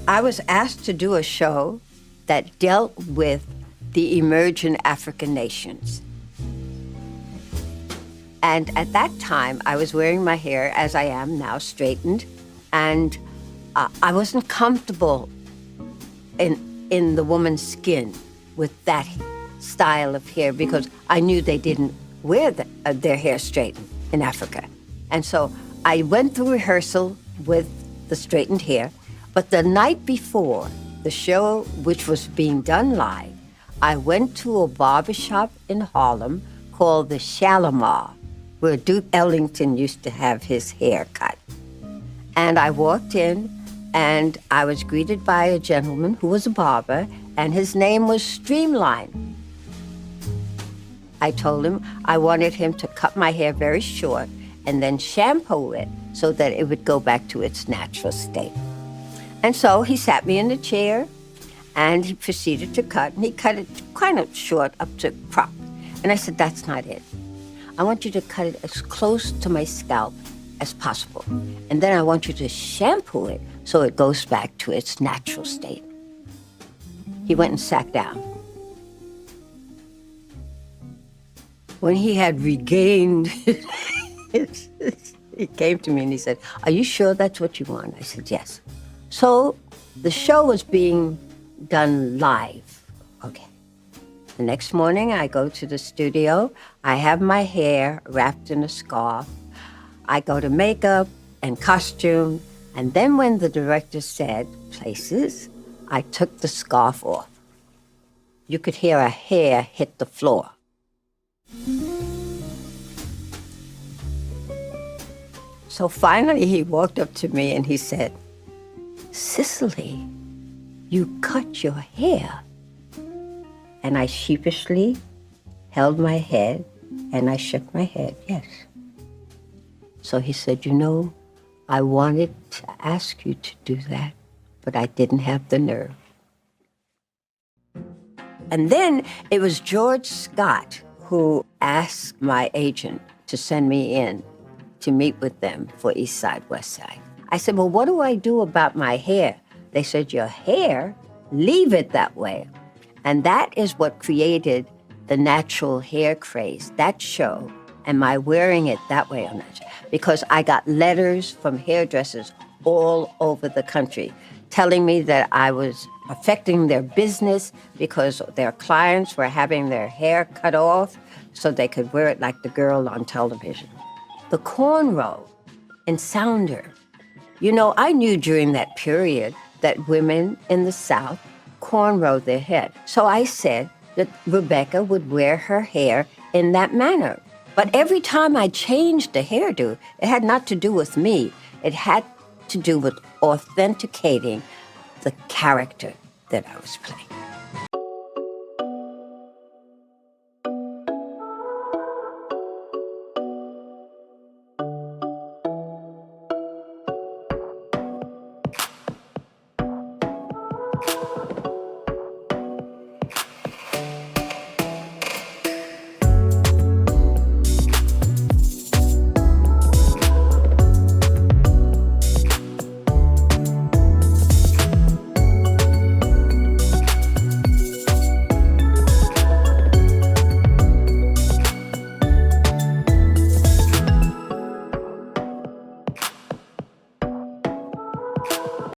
I was asked to do a show that dealt with the emerging African nations. And at that time, I was wearing my hair, as I am now, straightened, and I wasn't comfortable in the woman's skin with that style of hair because I knew they didn't wear their hair straightened in Africa. And so I went through rehearsal with the straightened hair, but the night before the show, which was being done live, I went to a barbershop in Harlem called the Shalimar, where Duke Ellington used to have his hair cut. And I walked in, and I was greeted by a gentleman who was a barber, and his name was Streamline. I told him I wanted him to cut my hair very short and then shampoo it so that it would go back to its natural state. And so he sat me in the chair, and he proceeded to cut, and he cut it kind of short up to crop. And I said, that's not it. I want you to cut it as close to my scalp as possible. And then I want you to shampoo it so it goes back to its natural state. He went and sat down. When he had regained he came to me and he said, are you sure that's what you want? I said, yes. So the show was being done live. Okay. The next morning, I go to the studio. I have my hair wrapped in a scarf. I go to makeup and costume. And then when the director said, places, I took the scarf off. You could hear a hair hit the floor. So finally, he walked up to me and he said, Cicely, you cut your hair. And I sheepishly held my head and I shook my head, yes. So he said, you know, I wanted to ask you to do that, but I didn't have the nerve. And then it was George Scott who asked my agent to send me in to meet with them for East Side, West Side. I said, well, what do I do about my hair? They said, your hair, leave it that way. And that is what created the natural hair craze, that show, and my wearing it that way on that show. Because I got letters from hairdressers all over the country telling me that I was affecting their business because their clients were having their hair cut off so they could wear it like the girl on television. The cornrow and sounder. You know, I knew during that period that women in the South cornrow their head. So I said that Rebecca would wear her hair in that manner. But every time I changed the hairdo, it had not to do with me. It had to do with authenticating the character that I was playing.